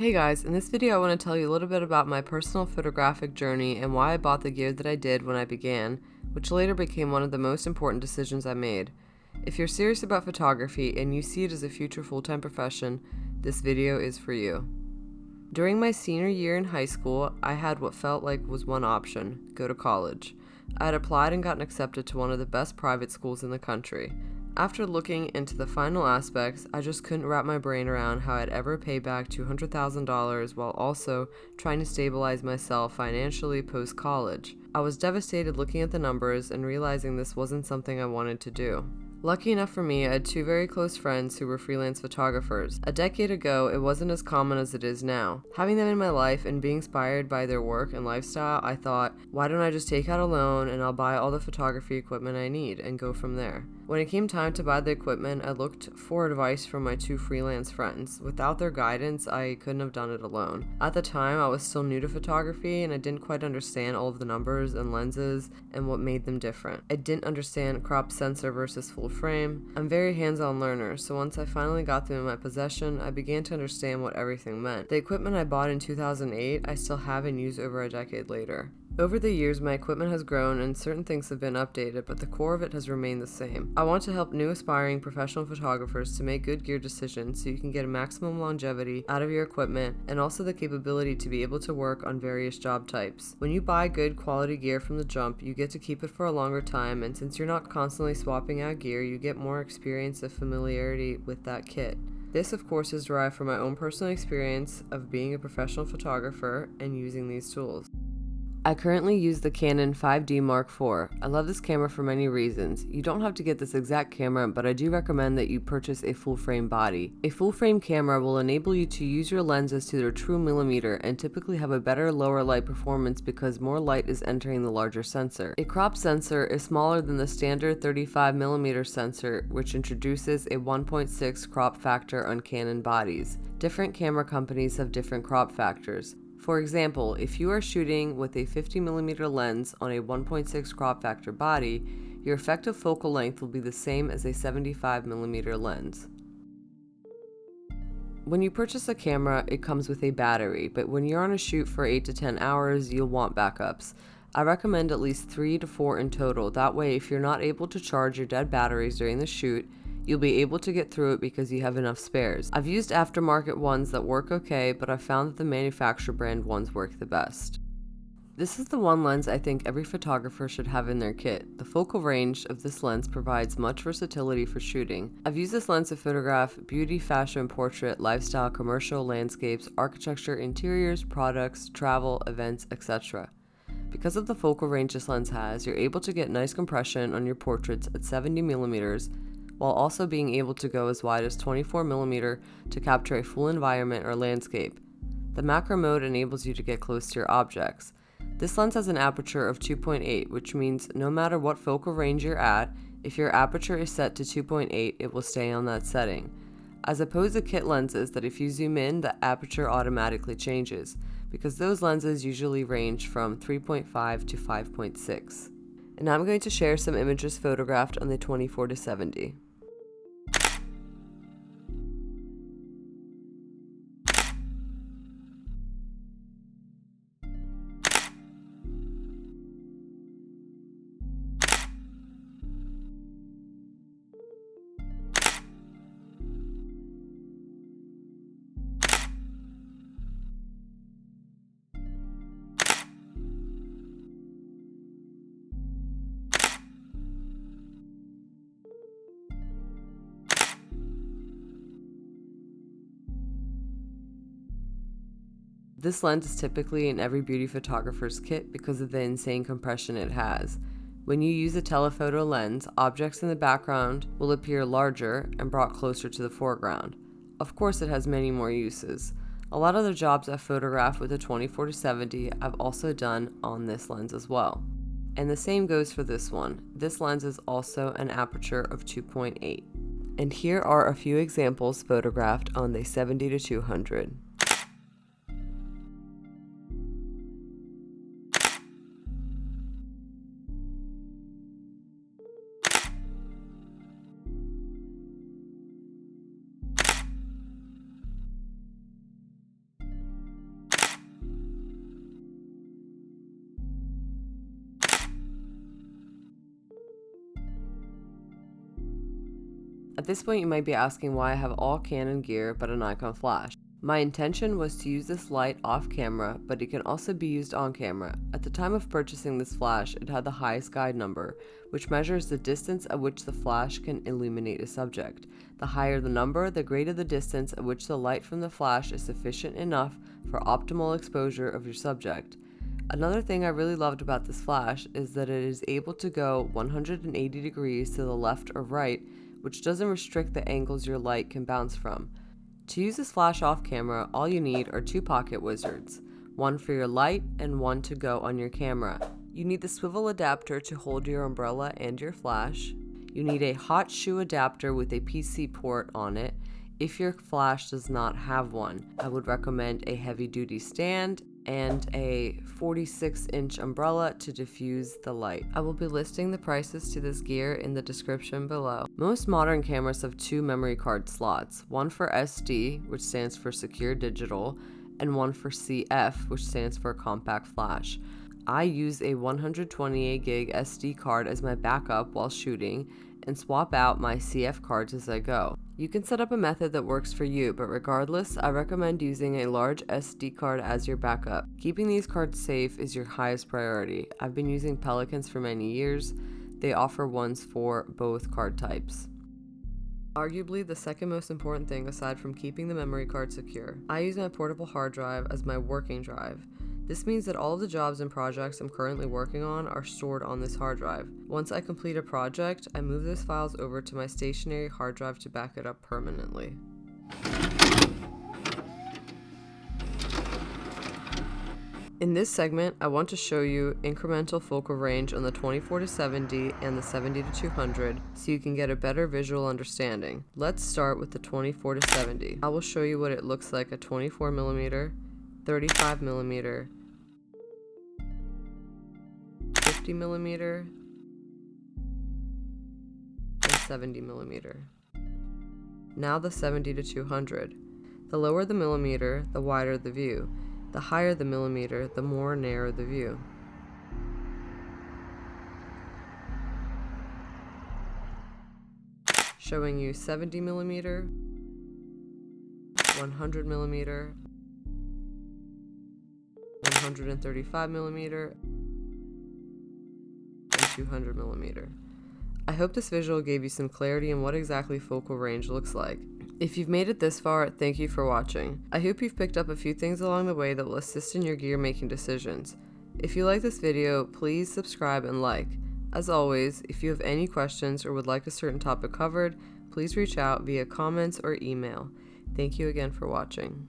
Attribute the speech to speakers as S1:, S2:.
S1: Hey guys, in this video I want to tell you a little bit about my personal photographic journey and why I bought the gear that I did when I began, which later became one of the most important decisions I made. If you're serious about photography and you see it as a future full-time profession, this video is for you. During my senior year in high school, I had what felt like was one option: go to college. I had applied and gotten accepted to one of the best private schools in the country. After looking into the final aspects, I just couldn't wrap my brain around how I'd ever pay back $200,000 while also trying to stabilize myself financially post-college. I was devastated looking at the numbers and realizing this wasn't something I wanted to do. Lucky enough for me, I had two very close friends who were freelance photographers. A decade ago, it wasn't as common as it is now. Having them in my life and being inspired by their work and lifestyle, I thought, why don't I just take out a loan and I'll buy all the photography equipment I need and go from there. When it came time to buy the equipment, I looked for advice from my two freelance friends. Without their guidance, I couldn't have done it alone. At the time, I was still new to photography and I didn't quite understand all of the numbers and lenses and what made them different. I didn't understand crop sensor versus full frame. I'm a very hands-on learner, so once I finally got them in my possession, I began to understand what everything meant. The equipment I bought in 2008, I still have and use over a decade later. Over the years, my equipment has grown and certain things have been updated, but the core of it has remained the same. I want to help new aspiring professional photographers to make good gear decisions so you can get a maximum longevity out of your equipment and also the capability to be able to work on various job types. When you buy good quality gear from the jump, you get to keep it for a longer time, and since you're not constantly swapping out gear, you get more experience and familiarity with that kit. This, of course, is derived from my own personal experience of being a professional photographer and using these tools. I currently use the Canon 5D Mark IV. I love this camera for many reasons. You don't have to get this exact camera, but I do recommend that you purchase a full frame body. A full frame camera will enable you to use your lenses to their true millimeter and typically have a better lower light performance because more light is entering the larger sensor. A crop sensor is smaller than the standard 35mm sensor, which introduces a 1.6 crop factor on Canon bodies. Different camera companies have different crop factors. For example, if you are shooting with a 50mm lens on a 1.6 crop factor body, your effective focal length will be the same as a 75mm lens. When you purchase a camera, it comes with a battery, but when you're on a shoot for 8 to 10 hours, you'll want backups. I recommend at least 3 to 4 in total. That way, if you're not able to charge your dead batteries during the shoot, you'll be able to get through it because you have enough spares. I've used aftermarket ones that work okay, but I've found that the manufacturer brand ones work the best. This is the one lens I think every photographer should have in their kit. The focal range of this lens provides much versatility for shooting. I've used this lens to photograph beauty, fashion, portrait, lifestyle, commercial, landscapes, architecture, interiors, products, travel, events, etc. Because of the focal range this lens has, you're able to get nice compression on your portraits at 70mm, while also being able to go as wide as 24mm to capture a full environment or landscape. The macro mode enables you to get close to your objects. This lens has an aperture of 2.8, which means no matter what focal range you're at, if your aperture is set to 2.8, it will stay on that setting. As opposed to kit lenses that if you zoom in, the aperture automatically changes, because those lenses usually range from 3.5 to 5.6. And now I'm going to share some images photographed on the 24-70. This lens is typically in every beauty photographer's kit because of the insane compression it has. When you use a telephoto lens, objects in the background will appear larger and brought closer to the foreground. Of course, it has many more uses. A lot of the jobs I've photographed with the 24-70 I've also done on this lens as well. And the same goes for this one. This lens is also an aperture of 2.8. And here are a few examples photographed on the 70-200. At this point you might be asking why I have all Canon gear but a Nikon flash. My intention was to use this light off camera, but it can also be used on camera. At the time of purchasing this flash, it had the highest guide number, which measures the distance at which the flash can illuminate a subject. The higher the number, the greater the distance at which the light from the flash is sufficient enough for optimal exposure of your subject. Another thing I really loved about this flash is that it is able to go 180 degrees to the left or right, which doesn't restrict the angles your light can bounce from. To use this flash off camera, all you need are 2 pocket wizards, one for your light and one to go on your camera. You need the swivel adapter to hold your umbrella and your flash. You need a hot shoe adapter with a PC port on it. If your flash does not have one, I would recommend a heavy duty stand and a 46-inch umbrella to diffuse the light. I will be listing the prices to this gear in the description below. Most modern cameras have 2 memory card slots, one for SD, which stands for Secure Digital, and one for CF, which stands for Compact Flash. I use a 128 gig SD card as my backup while shooting and swap out my CF cards as I go. You can set up a method that works for you, but regardless, I recommend using a large SD card as your backup. Keeping these cards safe is your highest priority. I've been using Pelicans for many years. They offer ones for both card types. Arguably the second most important thing aside from keeping the memory card secure. I use my portable hard drive as my working drive. This means that all of the jobs and projects I'm currently working on are stored on this hard drive. Once I complete a project, I move those files over to my stationary hard drive to back it up permanently. In this segment, I want to show you incremental focal range on the 24-70 and the 70-200 so you can get a better visual understanding. Let's start with the 24-70. I will show you what it looks like at 24mm, 35mm, 50mm, and 70mm. Now the 70-200. The lower the millimeter, the wider the view. The higher the millimeter, the more narrow the view. Showing you 70mm, 100mm, 135mm, and 200mm. I hope this visual gave you some clarity on what exactly focal range looks like. If you've made it this far, thank you for watching. I hope you've picked up a few things along the way that will assist in your gear making decisions. If you like this video, please subscribe and like. As always, if you have any questions or would like a certain topic covered, please reach out via comments or email. Thank you again for watching.